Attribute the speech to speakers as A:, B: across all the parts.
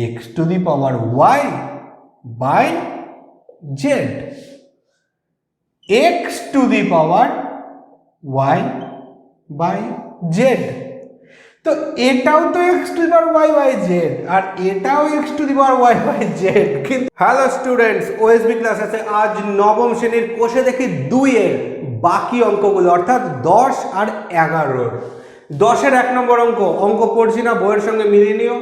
A: X to the power y by z, x to the power y by z. তো এটাও তো x to the power y by z, আর এটাও x to the power y by z. কিন্তু hello students, OSB ক্লাসে আজ নবম শ্রেণীর কোষে দেখি 2 এর বাকি অঙ্কগুলো, অর্থাৎ 10 আর 11। 10-এর 1 নম্বর অঙ্ক পড়ছি না, বইয়ের সঙ্গে মিলিয়ে নিও।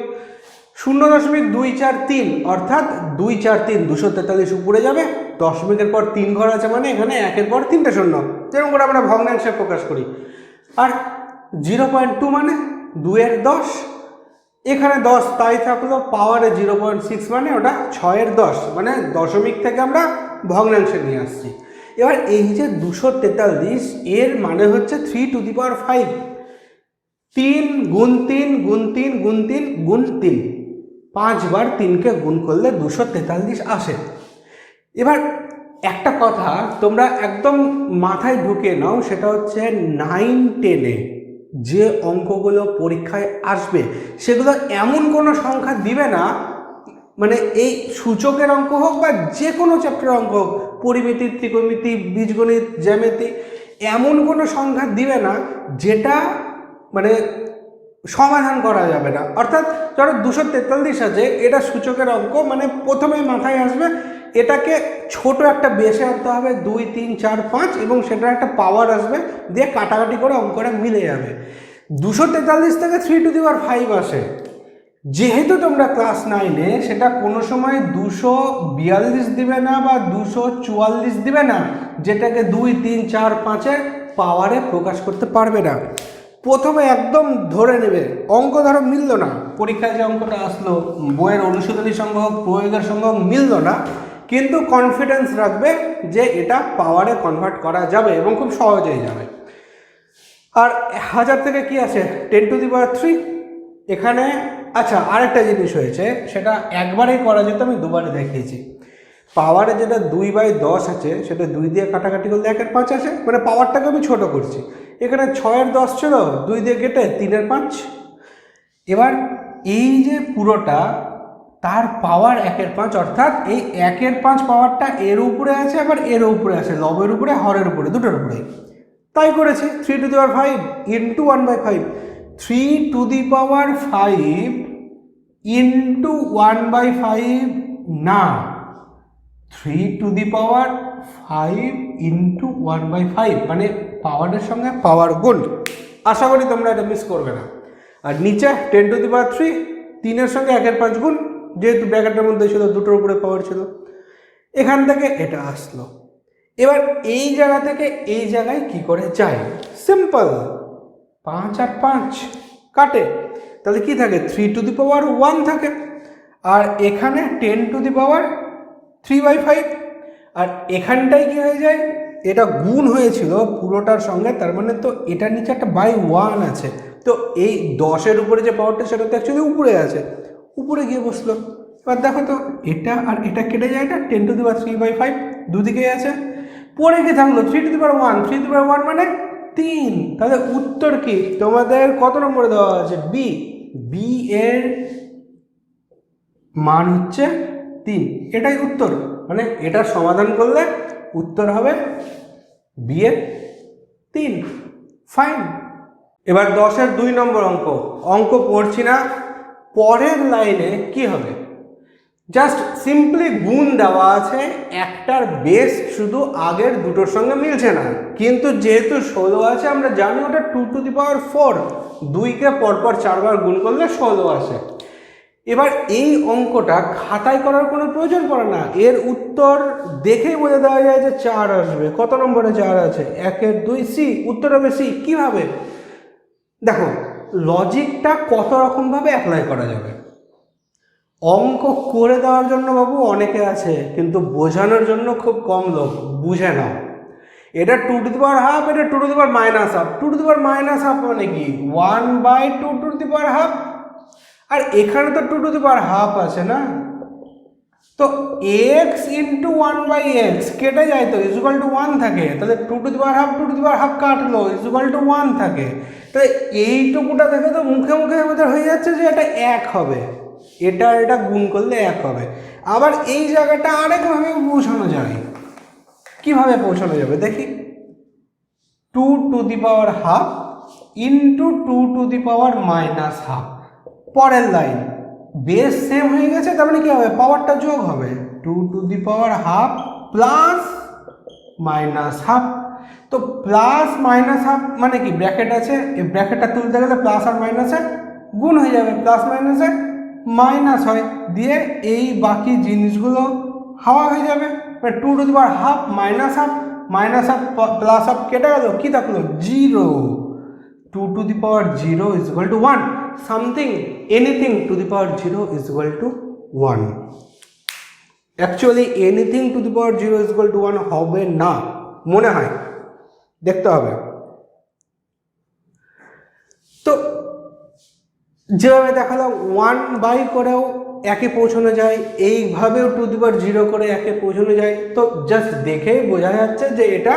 A: 0.243 অর্থাৎ 2 4 3 243 উপরে যাবে, দশমিকের পর 3 ঘর আছে, মানে এখানে 1-এর পর 3টে শূন্য, যেরকম করে আমরা ভগ্নাংশে প্রকাশ করি। আর 0.2 মানে 2-এর 10, এখানে 10 তাই থাকলো, পাওয়ারে 0.6 মানে ওটা 6-এর 10, মানে দশমিক থেকে আমরা ভগ্নাংশে নিয়ে আসছি। এবার এই যে 243 এর মানে হচ্ছে 3 টু দি পাওয়ার 5, 3 গুণ 3 গুণ 3 গুণ 3 গুণ 3, 5 বার 3কে গুণ করলে 243 আসে। এবার একটা কথা তোমরা একদম মাথায় ঢুকিয়ে নাও, সেটা হচ্ছে 9 10-এ যে অঙ্কগুলো পরীক্ষায় আসবে সেগুলো এমন কোনো সংখ্যা দিবে না, মানে এই সূচকের অঙ্ক হোক বা যে কোনো চ্যাপ্টার অঙ্ক হোক, পরিমিতি, ত্রিকোণমিতি, বীজগণিত, জ্যামিতি, এমন কোনো সংখ্যা দিবে না যেটা মানে সমাধান করা যাবে না। অর্থাৎ ধরো 243 আছে, এটা সূচকের অঙ্ক, মানে প্রথমে মাথায় আসবে এটাকে ছোট একটা বেসে আনতে হবে, 2 3 4 5, এবং সেটার একটা পাওয়ার আসবে, দিয়ে কাটাকাটি করে অঙ্কটা মিলে যাবে। 243 থেকে 3 টু দি পাওয়ার 5 আসে। যেহেতু তোমরা ক্লাস 9-এ, সেটা কোনো সময় 242 দিবে না বা 244 দিবে না, যেটাকে 2 3 4 5-এর পাওয়ারে প্রকাশ করতে পারবে না। প্রথমে একদম ধরে নেবে অঙ্ক ধরো মিলল না, পরীক্ষায় যে অঙ্কটা আসলো বইয়ের অনুশীলনীর সঙ্গে হোক, প্রয়োগের সঙ্গে হোক, মিলল না, কিন্তু কনফিডেন্স রাখবে যে এটা পাওয়ারে কনভার্ট করা যাবে এবং খুব সহজেই যাবে। আর 1000 থেকে কি আছে, 10 টু দি পাওয়ার 3 এখানে। আচ্ছা, আরেকটা জিনিস হয়েছে, সেটা একবারেই করা যেত, আমি দুবারে দেখিয়েছি। পাওয়ারে যেটা 2/10 আছে, সেটা 2 দিয়ে কাটাকাটি করলে 1-এর 5 আসে, মানে পাওয়ারটাকে আমি ছোট করছি। এখানে 6-এর 10 ছিল, 2 দিয়ে কেটে 3-এর 5। এবার এই যে পুরোটা তার পাওয়ার 1-এর 5, অর্থাৎ এই 1-এর 5 পাওয়ারটা এর উপরে আছে, আবার এর উপরে আছে, লবের উপরে, হরের উপরে, দুটোর উপরে। তাই করেছি 3 two the power 5 into 1/5, 3 two the power 5 into 1/5 না, 3 টু দি পাওয়ার 5 ইন্টু 1/5, মানে পাওয়ারের সঙ্গে পাওয়ার গুণ। আশা করি তোমরা এটা মিস করবে না। আর নিচে 10 টু দি পাওয়ার 3, 3-এর সঙ্গে 1-এর 5 গুণ, যেহেতু ব্র্যাকেটের মধ্যে ছিল, দুটোর উপরে পাওয়ার ছিল, এখান থেকে এটা আসলো। এবার এই জায়গা থেকে এই জায়গায় কি করে যায়, সিম্পল, 5 আর 5 কাটে, তাহলে কি থাকে, 3 টু দি পাওয়ার 1 থাকে, আর এখানে 10 টু দি পাওয়ার 3/5, আর এখানটায় কি হয়ে যায়, এটা গুণ হয়েছিল পুরোটার সঙ্গে, তার মানে তো এটার নিচে একটা বাই 1 আছে, তো এই 10-এর উপরে যে পাওয়ারটা সেটা তো অ্যাকচুয়ালি উপরে আছে, উপরে গিয়ে বসলো। এবার দেখো তো, এটা আর এটা কেটে যায়, এটা 10 টু দি পাওয়ার 3/5 দুদিকেই আছে, পরে কি থাকলো 3 two the power 1, 3 two the পাওয়ার 1 মানে 3। তাহলে উত্তর কি তোমাদের কত নম্বরে দেওয়া আছে, বি, বি এর মান হচ্ছে 3, এটাই উত্তর। মানে এটার সমাধান করলে উত্তর হবে বি এর 3। ফাইন। এবার 10-এর 2 নম্বর অঙ্ক পড়ছি না, পরের লাইনে কি হবে, জাস্ট সিম্পলি গুণ দেওয়া আছে, একটার বেস শুধু আগের দুটোর সঙ্গে মিলছে না, কিন্তু যেহেতু 16 আছে, আমরা জানি ওটা 2 টু দি পাওয়ার 4, 2কে পরপর 4 বার গুণ করলে 16 আসে। এবার এই অঙ্কটা খাতায় করার কোনো প্রয়োজন পড়ে না, এর উত্তর দেখেই বলে দেওয়া যায় যে 4 আসবে। কত নম্বরে 4 আছে, 1-এর 2, সি, উত্তর হবে সি। কীভাবে, দেখো লজিকটা কত রকমভাবে অ্যাপ্লাই করা যাবে। অঙ্ক করে দেওয়ার জন্য বাবু অনেকে আছে, কিন্তু বোঝানোর জন্য খুব কম লোক। বুঝে নাও, এটা 2 টু দি পাওয়ার হাফ, এটা 2 to the power minus half. 2 to the power minus half মানে কি, 1/2 টু দি পাওয়ার হাফ, আর এখানে তো 2 টু দি পাওয়ার হাফ আছে না, তো x ইন্টু 1/x কেটে যায়, তো ইজুকাল টু 1 থাকে, তাহলে 2 to the power half, 2 to the power half কাটলো, ইজুকাল টু 1 থাকে। তাহলে এইটুকুটা দেখে তো মুখে মুখে আমাদের হয়ে যাচ্ছে যে এটা 1 হবে। এটা আর এটা গুণ করলে 1 হবে। আবার এই জায়গাটা আরেকভাবে পৌঁছানো যায়। কিভাবে পৌঁছানো যাবে দেখি, 2 to the power half into 2 to the power minus half. পরের লাইন বেস সেম হয়ে গেছে, তার মানে কি হবে, পাওয়ারটা যোগ হবে, 2 to the power half plus minus half. তো প্লাস মাইনাস হাফ মানে কি, ব্র্যাকেট আছে, এই ব্র্যাকেটটা তুলতে গেলে প্লাস আর মাইনাসে গুণ হয়ে যাবে, প্লাস মাইনাসে মাইনাস হয়, দিয়ে এই বাকি জিনিসগুলো হাওয়া হয়ে যাবে। 2 to the power half minus half plus half কেটে গেল, কি থাকলো 0। 2 to the power 0 is equal to 1. Something, anything to the power 0 is equal to 1. Actually anything to the power 0 is equal to 1 হবে না, মনে হয়, দেখতে হবে। তো যেভাবে দেখালাম 1 বাই করেও একে পৌঁছানো যায়, এইভাবেও টু দি পাওয়ার 0 করে একে পৌঁছানো যায়। তো জাস্ট দেখেই বোঝা যাচ্ছে যে এটা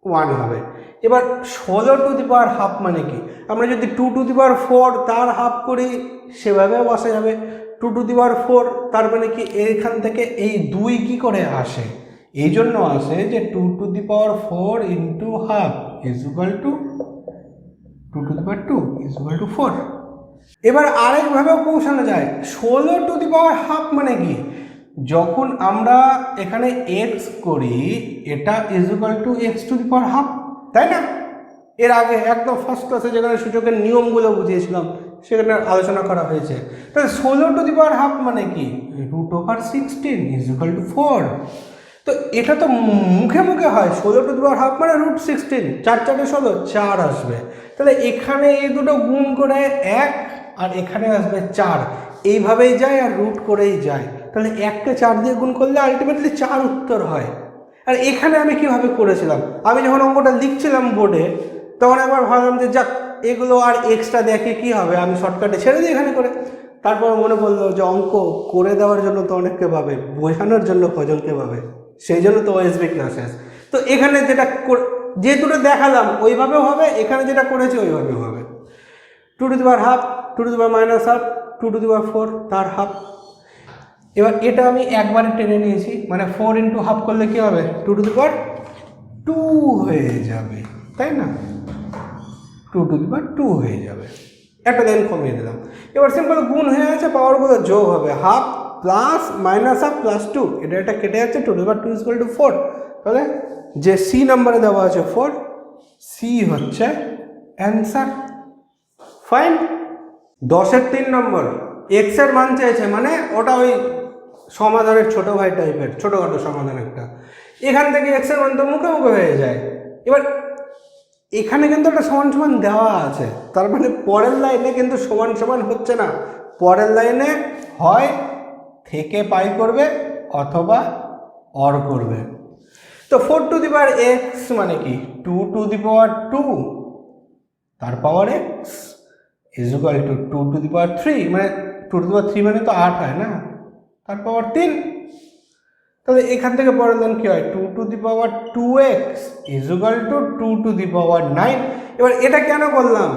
A: 1 হবে। এবার 16 টু দি পাওয়ার হাফ মানে কি, আমরা যদি 2 টু দি পাওয়ার 4 তার হাফ করি সেভাবেও বসা যাবে। 2 টু দি পাওয়ার 4 তার মানে কি, এখান থেকে এই 2 কি করে আসে, এই জন্য আসে যে 2 to the power 4 into half is equal to 2 to the power 2 is equal two 4। এবার আরেকভাবেও পৌঁছানো যায়, 16 টু দি পাওয়ার হাফ মানে কি, যখন আমরা এখানে x করি এটা is equal two x two the power half, তাই না? এর আগে একদম ফার্স্ট ক্লাসে যেখানে সূচকের নিয়মগুলো বুঝিয়েছিলাম সেখানে আলোচনা করা হয়েছে। তাহলে 16 টু দি পাওয়ার হাফ মানে কি, √16 ইজ ইকুয়াল টু 4। তো এটা তো মুখে মুখে হয়, 16 টু দি পাওয়ার হাফ মানে √16, 4 4 16 4 আসবে। তাহলে এখানে এই দুটো গুণ করে 1 আর এখানে আসবে 4, এইভাবেই যায় আর রুট করেই যায়। তাহলে 1কে 4 দিয়ে গুণ করলে আলটিমেটলি 4 উত্তর হয়। আর এখানে আমি কিভাবে করেছিলাম, আমি যখন অঙ্কটা লিখছিলাম বোর্ডে তখন একবার ভাবলাম যে যাক এগুলো আর এক্সট্রা দেখে কি হবে, আমি শর্টকাটে ছেড়ে দিই এখানে করে। তারপর মনে পড়লো যে অঙ্ক করে দেওয়ার জন্য তো অনেককে পাবে, বোঝানোর জন্য কজনকে পাবে, সেই জন্য তো ওএসবি ক্লাসেস। তো এখানে যেটা যে দুটো দেখালাম ওইভাবেও হবে, এখানে যেটা করেছি ওইভাবেও হবে। 2 to the power half, 2 to the power minus half, 2 to the power 4 তার হাফ। এবার এটা আমি একবারে টেনে নিয়েছি, মানে 4 ইন্টু হাফ করলে কি হবে, 2 টু দি পাওয়ার 2 হয়ে যাবে, তাই না? 2 টু দি পাওয়ার 2 হয়ে যাবে, একটা লাইন কমিয়ে দিলাম। এবার সিম্পল গুণ হয়ে আছে, পাওয়ারগুলো যোগ হবে, half plus minus half plus 2, এটা কেটে যাচ্ছে, 2 to the power 2 is equal two 4। তাহলে যে সি নাম্বারে দেওয়া আছে 4, সি হচ্ছে অ্যান্সার। ফাইন। 10-এর 3 নম্বর, এক্স এর মান চাইছে, মানে ওটা ওই সমাধানের ছোট ভাই টাইপের ছোটোখাটো সমাধান একটা। এখান থেকে এক্স এর মান তো মুখে মুখে হয়ে যায়। এবার এখানে কিন্তু একটা সমান সমান দেওয়া আছে, তার মানে পরের লাইনে কিন্তু সমান সমান হচ্ছে না, পরের লাইনে হয় থেকে পাই করবে অথবা অর করবে। তো 4 টু দি পাওয়ার এক্স মানে কি, 2 টু দি পাওয়ার 2 তার power x is equal to 2 to the power 3, মানে 2 টু দি পাওয়ার 3 মানে তো 8 হয় না, তার পাওয়ার 3। তাহলে এখান থেকে পরের লাইন কি হয়, 2 to the power 2x is equal to 2 to the power 9। এবার এটা কেন করলাম,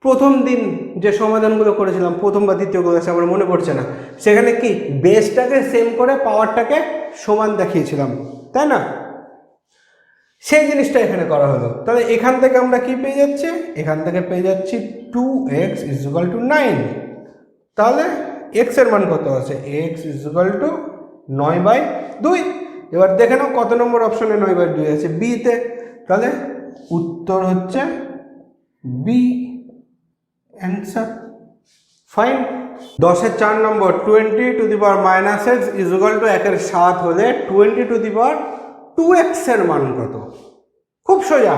A: প্রথম দিন যে সমাধানগুলো করেছিলাম প্রথম বা দ্বিতীয় ক্লাসে আমার মনে পড়ছে না, সেখানে কি বেসটাকে সেম করে পাওয়ারটাকে সমান দেখিয়েছিলাম, তাই না? সেই জিনিসটা এখানে করা হলো। তাহলে এখান থেকে আমরা কি পেয়ে যাচ্ছি, এখান থেকে পেয়ে যাচ্ছি 2x ইজ ইকুয়াল টু 9। তাহলে x এর মান কত আছে, x ইজ ইকুয়াল টু 9/2। এবার দেখে নাও কত নম্বর অপশনে 9/2 আছে, বিতে। তাহলে উত্তর হচ্ছে বি, অ্যান্সার। ফাইন। 10-এর 4 নম্বর, 20 to the power minus x is equal to 1/7 হলে 20 টু দি পাওয়ার 2x এর মান কত? খুব সোজা,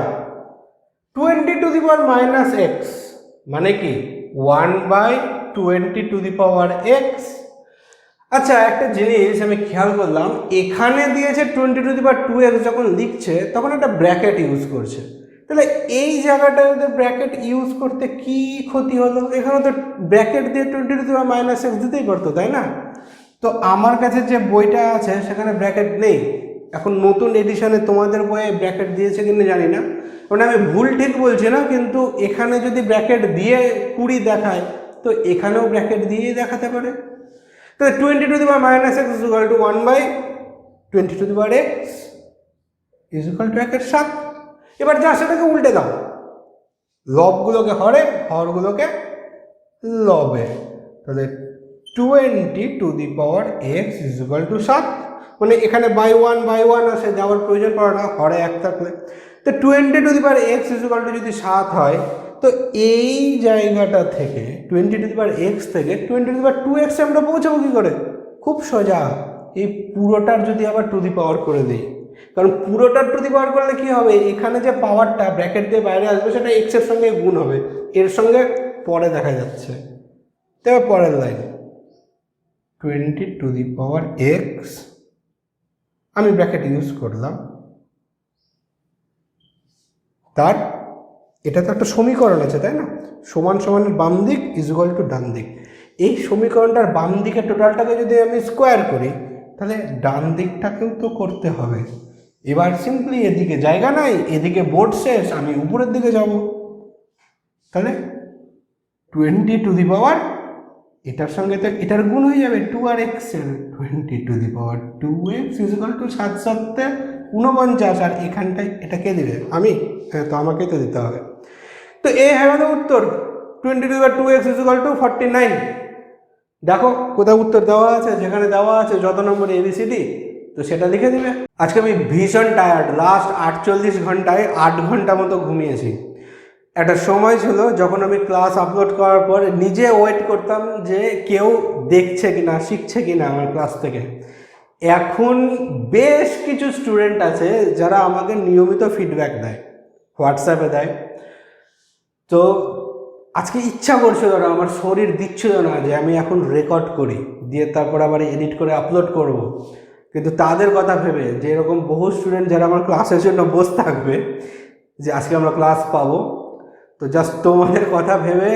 A: 20 to the power minus x মানে কি 1/20 টু দি পাওয়ার এক্স। আচ্ছা, একটা জিনিস আমি খেয়াল করলাম, এখানে দিয়েছে 20 টু দি পাওয়ার 2x, যখন লিখছে তখন একটা ব্র্যাকেট ইউজ করছে। তাহলে এই জায়গাটায় ওদের ব্র্যাকেট ইউজ করতে কি ক্ষতি হলো, এখানে তো ব্র্যাকেট দিয়ে 20 to the power minus x দিতেই পারতো, তাই না? তো আমার কাছে যে বইটা আছে সেখানে ব্র্যাকেট নেই। এখন নতুন এডিশনে তোমাদের বইয়ে ব্র্যাকেট দিয়েছে কিনা জানি না, মানে আমি ভুল ঠিক বলছি না, কিন্তু এখানে যদি ব্র্যাকেট দিয়ে 20 দেখায় তো এখানেও ব্র্যাকেট দিয়েই দেখাতে পারে। তাহলে 20 to the power minus x is equal two 1/20 two the power x is equal to 1/7। এবার যা সেটাকে উল্টে দাও, লবগুলোকে হরে, হরগুলোকে লবে। তাহলে 20 to the power x is equal two 7, মানে এখানে বাই ওয়ান আসে, যাওয়ার প্রয়োজন পড়ে না, হরে 1 থাকলে। তো 20 to the power x is equal two যদি 7 হয়, তো এই জায়গাটা থেকে 20 টু দি পাওয়ার এক্স থেকে 20 টু দি পাওয়ার 2x আমরা পৌঁছাবো কী করে? খুব সোজা, এই পুরোটার যদি আবার টু দি পাওয়ার করে দিই, কারণ পুরোটার টু দি পাওয়ার করলে কী হবে, এখানে যে পাওয়ারটা ব্র্যাকেট দিয়ে বাইরে আসবে সেটা এক্সের সঙ্গে গুণ হবে, এর সঙ্গে পরে দেখা যাচ্ছে। তবে পরের line 20 to the power x, আমি ব্র্যাকেট ইউজ করলাম, তার এটা তো একটা সমীকরণ আছে তাই না, সমান সমানের বাম দিক ইজ ইকুয়াল টু ডান দিক। এই সমীকরণটার বাম দিকের টোটালটাকে যদি আমি স্কোয়ার করি, তাহলে ডান দিকটাকেও তো করতে হবে। এবার সিম্পলি এদিকে জায়গা নাই, এদিকে বোর্ড শেষ, আমি উপরের দিকে যাব। তাহলে 20 টু দি পাওয়ার, এটার সঙ্গে তো এটার গুণ হয়ে যাবে 2 আর x এর, 20 to the power 2x is equal two 7 7 49, আর এখানটায় এটা কে দিবে? আমি, হ্যাঁ, তো আমাকেই তো দিতে হবে। তো এ হয়ে গেল উত্তর, 20 to the power 2x is equal two 49। দেখো কোথাও উত্তর দেওয়া আছে, যেখানে দেওয়া আছে যত নম্বর ABCD, তো সেটা লিখে দিবে। আজকে আমি ভীষণ টায়ার্ড, লাস্ট 48 ঘন্টায় 8 ঘন্টা মতো ঘুমিয়েছি। একটা সময় ছিল যখন আমি ক্লাস আপলোড করার পর নিজে ওয়েট করতাম যে কেউ দেখছে কিনা, শিখছে কিনা আমার ক্লাস থেকে। এখন বেশ কিছু স্টুডেন্ট আছে যারা আমাকে নিয়মিত ফিডব্যাক দেয়, হোয়াটসঅ্যাপে দেয়। তো আজকে ইচ্ছা করছিল না, আমার শরীর দিচ্ছিল না যে আমি এখন রেকর্ড করি, দিয়ে তারপর আবার এডিট করে আপলোড করব। কিন্তু তাদের কথা ভেবে, যে এরকম বহু স্টুডেন্ট যারা আমার ক্লাসের জন্য বসে থাকবে যে আজকে আমরা ক্লাস পাবো, তো জাস্ট তোমাদের কথা ভেবে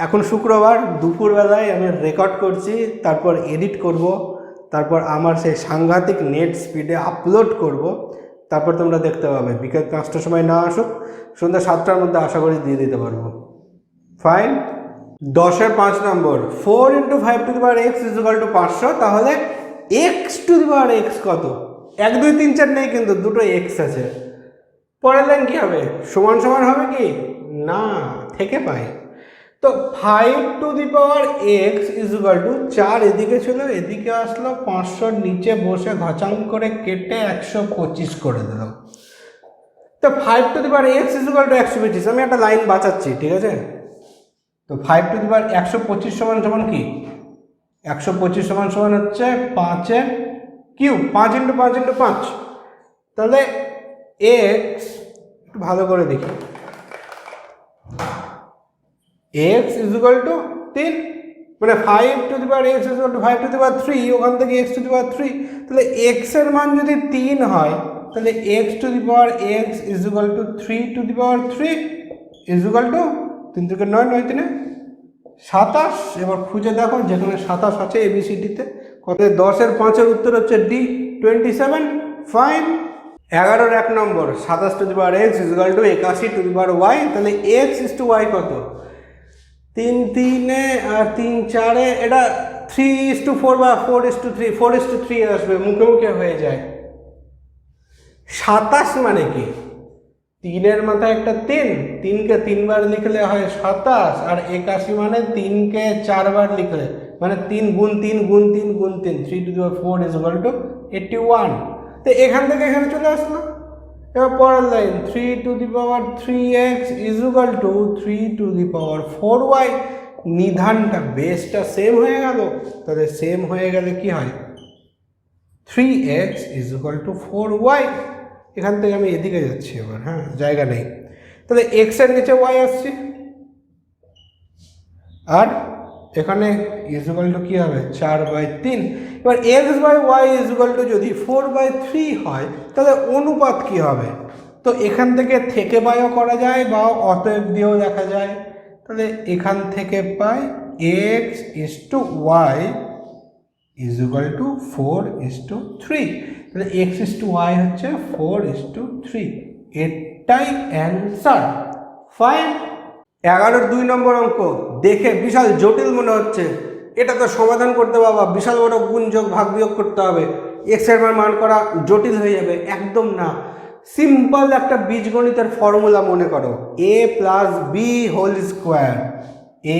A: এখন শুক্রবার দুপুরবেলায় আমি রেকর্ড করছি, তারপর এডিট করব, তারপর আমার সেই সাংঘাতিক নেট স্পিডে আপলোড করব, তারপর তোমরা দেখতে পাবে। বিকেল 5টার সময় না আসুক, সন্ধ্যা 7টার মধ্যে আশা করি দিয়ে দিতে পারবো। ফাইন। 10-এর 5 নম্বর, 4 × 5 to the power x is equal to 500। তাহলে x to the power x কত? 1 2 3 4 নেই, কিন্তু দুটো এক্স আছে। পরের লাইন কী হবে? সমান সমান হবে কি না, থেকে পাই। তো 5 to the power x is equal two 4 এদিকে ছিল, এদিকে আসলো, 500 নিচে বসে ঘচাং করে কেটে 125 করে দিল। তো 5 to the power x is equal two 125। আমি একটা লাইন বাঁচাচ্ছি, ঠিক আছে? তো 5 টু দি পাওয়ার 125 সমান সমান কি? 125 সমান সমান হচ্ছে 5-এর কিউব, 5 × 5 × 5। তাহলে এক্স, একটু ভালো করে দেখি, এক্স ইজ ইকুয়াল টু 3, মানে 5 to the power x is equal to 5 to the power 3, ওখান থেকে এক্স টু দি পাওয়ার 3। তাহলে এক্সের মান যদি 3 হয়, তাহলে x to the power x is equal two 3 two the power 3 is equal two 3 থেকে 9, 9 3 27। এবার খুঁজে দেখো যেখানে 27 আছে ABCDতে কত। 10-এর 5-এর উত্তর হচ্ছে ডি, 27। ফাইন। 11-এর 1 নম্বর, 27 to the power x is equal to 81 to the power y. তাহলে এক্স ইজ টু ওয়াই কত? 3 3 আর 3 4, এটা 3:4 বা 4:3, 4:3 আসবে, মুখে মুখে হয়ে যায়। 27 মানে কি? 3-এর মাথায় একটা 3, 3কে 3 বার লিখলে হয় 27, আর 81 মানে 3কে 4 বার লিখলে, মানে 3 × 3 × 3 × 3, 3 two the power 4 is equal to 81। তো এখান থেকে এখানে চলে আসলো। এবার পরের line, 3 two the power 3x is equal two 3 two the power 4y। নিধানটা, বেসটা সেম হয়ে গেল। তাহলে সেম হয়ে গেলে কি হয়? 3x is equal two 4y। এখান থেকে আমি এদিকে যাচ্ছি এবার, হ্যাঁ, জায়গা নেই। তাহলে x এর নিচে y আসছি, আর এখানে ইজ ইকুয়াল টু কী হবে? 4/3। এবার x/y ইজ ইকুয়াল টু যদি 4/3 হয়, তাহলে অনুপাত কি হবে? তো এখান থেকে বাইও করা যায়, বা অতএব দিয়েও দেখা যায়। তাহলে এখান থেকে পাই x is to y is equal to 4:3। তাহলে x ইজ টু y হচ্ছে 4:3। এটাই অ্যান্সার। ফাইন। 11-র 2 নম্বর অঙ্ক দেখে বিশাল জটিল মনে হচ্ছে, এটা তো সমাধান করতে বাবা বিশাল বড় গুণ যোগ ভাগ বিয়োগ করতে হবে, এক্স এর মান করা জটিল হয়ে যাবে। একদম না, সিম্পল একটা বীজগণিতের ফর্মুলা মনে করো, a plus B whole square,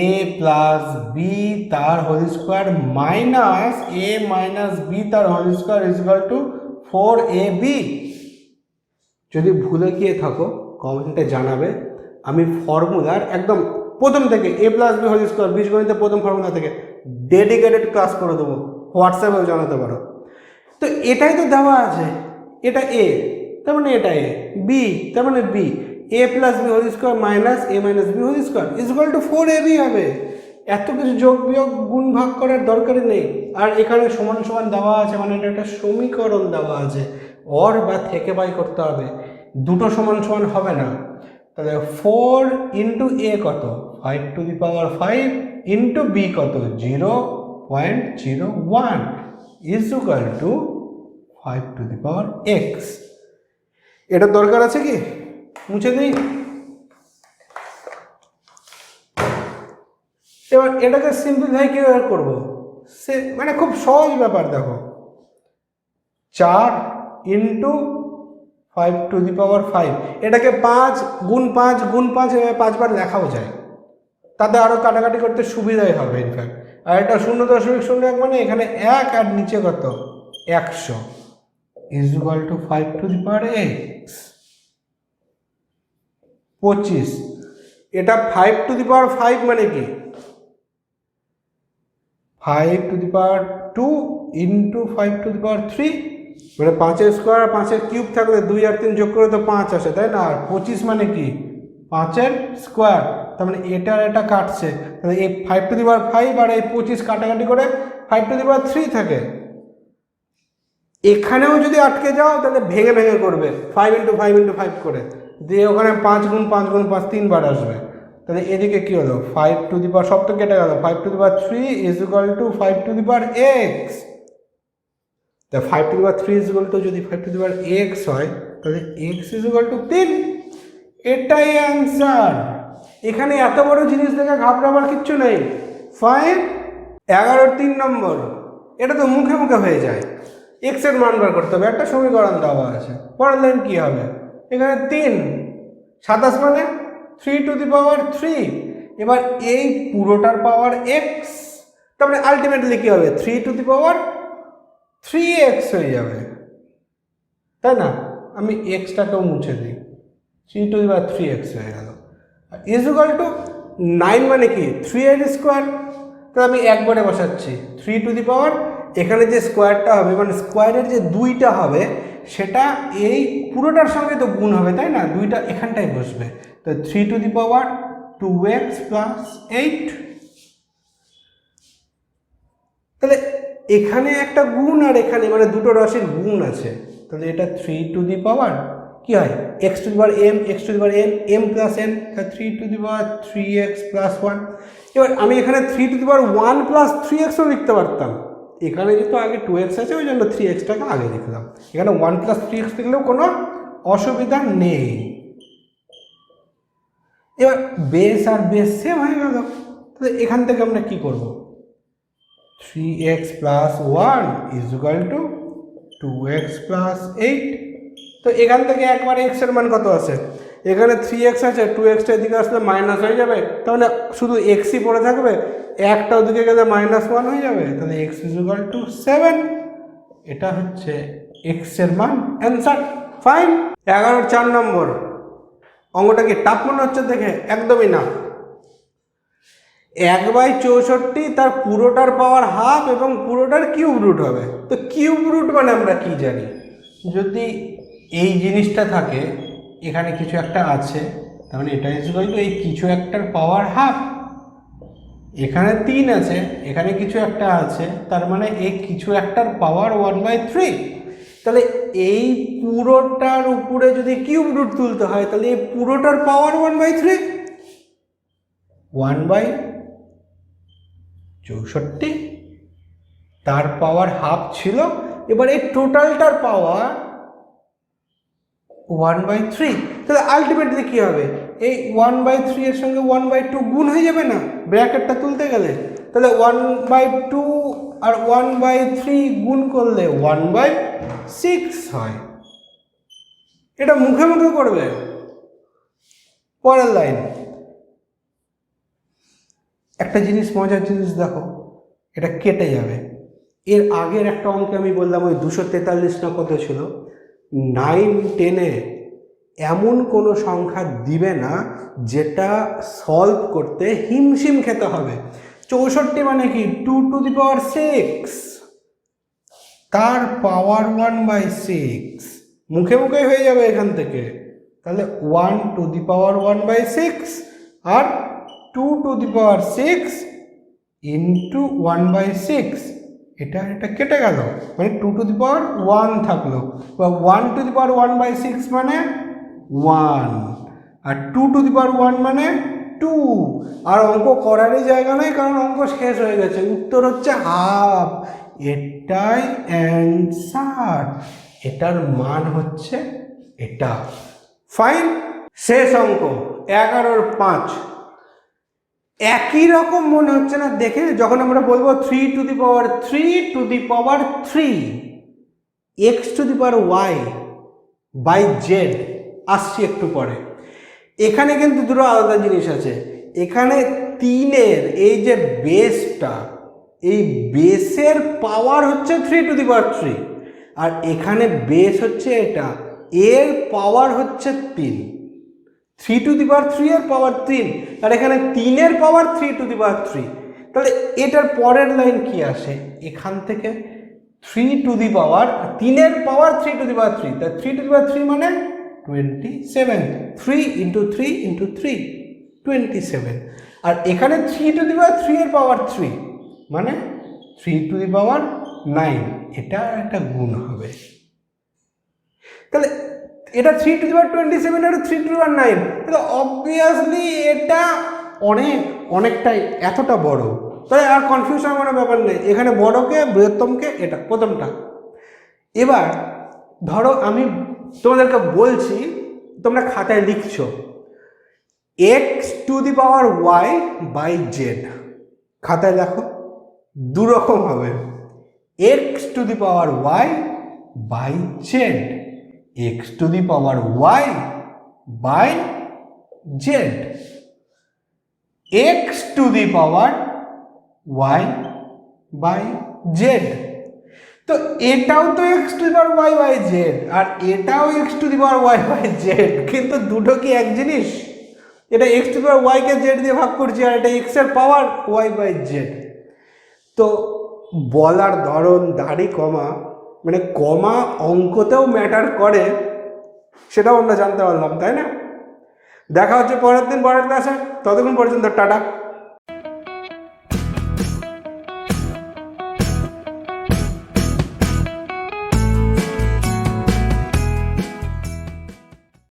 A: a plus b তার whole square minus a minus b তার whole square is equal to 4ab। যদি ভুলে গিয়ে থাকো কমেন্টে জানাবে, আমি ফর্মুলার একদম প্রথম থেকে a plus B whole square বীজগণিতের প্রথম ফর্মুলা থেকে ডেডিকেটেড ক্লাস করে দেবো, হোয়াটসঅ্যাপেও জানাতে পারো। তো এটাই তো দেওয়া আছে, এটা a তার মানে এটা a, বি তার মানে B, a plus B whole square minus a minus B whole square is equal to 4ab হবে। এত কিছু যোগ বিয়োগ গুণ ভাগ করার দরকারই নেই। আর এখানে সমান সমান দেওয়া আছে মানে এটা একটা সমীকরণ দেওয়া আছে, অর বা থেকে বাই করতে হবে, দুটো সমান সমান হবে না। তাহলে 4 ইন্টু এ কত 5⁵ ইন্টু বি কত 0.01 ইজ ইকুয়াল টু 5⁵x। এটা দরকার আছে কি? মুছে দিই। এবার এটাকে সিম্পলিফাই কিভাবে করবো, সে মানে খুব সহজ ব্যাপার। দেখো 4 ইন্টু 5⁵, এটাকে 5 গুণ 5 গুণ 5 এভাবে 5 বার লেখাও যায়, তাতে আরও কাটাকাটি করতে সুবিধাই হবে ইনফ্যাক্ট। আর এটা 0.01 মানে এখানে 1 আর নিচে কত 100 ইজ ইকুয়াল টু 5⁵x 25। এটা 5⁵ মানে কি 5⁵2 ইন্টু 5⁵3 মানে 5-এর স্কোয়ার আর 5-এর কিউব থাকলে 2 আর 3 যোগ করে তো 5 আসে, তাই না? আর 25 মানে কি 5-এর স্কোয়ার, তার মানে এটা আর এটা কাটছে, তাহলে এই 5⁵ আর এই 25 কাটাকাটি করে 5⁵3 থাকে। এখানেও যদি আটকে যাও তাহলে ভেঙে ভেঙে করবে 5 ইন্টু 5 ইন্টু 5 করে, দিয়ে ওখানে 5 গুণ 5 গুণ 5 3বার আসবে। তাহলে এদিকে কি হলো 5⁵, সব তো কেটে গেল, 5⁵3 ইজ ইকুয়াল টু 5⁵x। তা 5⁵3 ইজ ইকুয়াল টু যদি 5⁵x হয় তাহলে x ইজ ইকুয়াল টু 3। এটাই অ্যান্সার। এখানে এত বড় জিনিস দেখে ঘাবড়াবার কিচ্ছু নেই। ফাইন। 11-র 3 নম্বর, এটা তো মুখে মুখে হয়ে যায়, x এর মান বার করতে হবে, একটা সমীকরণ দেওয়া আছে। পরের লাইন কি হবে, এখানে 3 27 মানে 3⁵3। এবার এই পুরোটার পাওয়ার x, তার মানে আলটিমেটলি কি হবে 3⁵3x হয়ে যাবে, তাই না? আমি এক্সটাকেও মুছে দিই, 3⁵3x হয়ে গেল। ইজ ইকুয়াল টু 9 মানে কি 3 এর স্কোয়ার, তাহলে আমি একবারে বসাচ্ছি 3⁵, এখানে যে স্কোয়ারটা হবে মানে স্কোয়ারের যে 2টা হবে সেটা এই পুরোটার সঙ্গে তো গুণ হবে, তাই না? 2টা এখানটায় বসবে, তো 3⁵2x প্লাস 8। তাহলে এখানে একটা গুণ আর এখানে মানে দুটো রাশির গুণ আছে, তাহলে এটা 3⁵ কি হয় x⁴m m plus n, 3⁵3x plus 1। এবার আমি এখানে 3⁵1 প্লাস 3xও লিখতে পারতাম, এখানে যেহেতু আগে 2x আছে ওই জন্য 3xটাকে আগে লিখলাম, এখানে 1 প্লাস 3x লিখলেও কোনো অসুবিধা নেই। এবার বেস আর বেস সেম হয়ে গেল, তাহলে এখান থেকে আমরা কি করব 3x plus 1 is equal two 2x plus 8। তো এখান থেকে একবার x এর মান কত আছে, এখানে 3x আছে, 2xটা এদিকে আসলে মাইনাস হয়ে যাবে, তাহলে শুধু xই পড়ে থাকবে, একটা ওদিকে গেলে -1 হয়ে যাবে, তাহলে x ইজ ইকুয়াল টু 7। এটা হচ্ছে x এর মান, অ্যান্সার। ফাইন। 11-র 4 নম্বর অঙ্কটা কি টাফ মনে হচ্ছে দেখে? একদমই না। 1/64 তার পুরোটার পাওয়ার হাফ এবং পুরোটার কিউব রুট হবে। তো কিউব রুট মানে আমরা কি জানি, যদি এই জিনিসটা থাকে এখানে কিছু একটা আছে, তার মানে এটা ইজ ইকুয়াল টু এই কিছু একটার পাওয়ার হাফ, এখানে 3 আছে, এখানে কিছু একটা আছে, তার মানে এই কিছু একটার পাওয়ার 1/3। তাহলে এই পুরোটার উপরে যদি কিউব রুট তুলতে হয় তাহলে এই পুরোটার পাওয়ার 1/3, 1/64 তার পাওয়ার হাফ ছিল। এবার এই টোটালটার পাওয়ার 1/3, তাহলে আলটিমেটলি কী হবে, এই 1/3 এর সঙ্গে 1/2 গুণ হয়ে যাবে না ব্র্যাকেটটা তুলতে গেলে, তাহলে 1/2 আর 1/3 গুণ করলে 1/6 হয়। এটা মুখে মুখে করবে। পরের লাইন, একটা জিনিস, মজার জিনিস দেখো, এটা কেটে যাবে। এর আগের একটা অঙ্কে আমি বললাম ওই 243 না কত ছিল, 9, 10-এ এমন কোনো সংখ্যা দিবে না যেটা সলভ করতে হিমশিম খেতে হবে। 64 মানে কি, 2⁶, তার পাওয়ার 1/6, মুখে মুখে হয়ে যাবে এখান থেকে। তাহলে 1⁴ আর 2⁶ ইন্টু 1/6, এটা কেটে গেল, মানে 2⁴ থাকলো, বা 1⁴ মানে 1 আর 2⁴ মানে 2, আর অঙ্ক করারই জায়গা নেই কারণ অঙ্ক শেষ হয়ে গেছে, উত্তর হচ্ছে হাফ। এটাই অ্যান্সার, এটার মান হচ্ছে এটা। ফাইন। শেষ অঙ্ক 11/5। একই রকম মনে হচ্ছে না দেখে, যখন আমরা বলবো 3⁵ x⁴y/z, আসছি একটু পরে। এখানে কিন্তু দুটো আলাদা জিনিস আছে। এখানে 3-এর এই যে বেসটা, এই বেসের পাওয়ার হচ্ছে 3⁵, আর এখানে বেস হচ্ছে এটা, এর পাওয়ার হচ্ছে 3। 3⁵ এর পাওয়ার 3, আর এখানে 3-এর পাওয়ার 3⁵। তাহলে এটার পরের লাইন কি আসে, এখান থেকে 3⁵, 3-এর পাওয়ার 3⁵, তাই 3⁵ মানে 27, 3 × 3 × 3, 27, আর এখানে 3⁵ এর পাওয়ার 3 মানে 3⁹, এটা একটা গুণ হবে। তাহলে এটা 3⁻27 আর 3⁹, তাহলে অবভিয়াসলি এটা অনেকটাই এতটা বড়। তাই আর কনফিউশন কোনো ব্যাপার নেই, এখানে বড়কে বৃহত্তমকে এটা প্রথমটা। এবার ধরো আমি তোমাদেরকে বলছি, তোমরা খাতায় লিখছো x⁴y/z, খাতায় লেখো। দুরকম হবে, x⁴y/z, x⁴y/z, x⁴y/z। তো এটাও তো x⁴y/z আর এটাও x⁴y/z, কিন্তু দুটো কি এক জিনিস? এটা x⁴y-কে z দিয়ে ভাগ করছি, আর এটা x এর পাওয়ার y/z। তো বলার ধরন, দাড়ি কমা, মানে কমা অঙ্কতেও ম্যাটার করে, সেটাও আমরা জানতে পারলাম, তাই না? দেখা হচ্ছে পরের দিন পরের ক্লাসে। ততক্ষণ পর্যন্ত টাটা।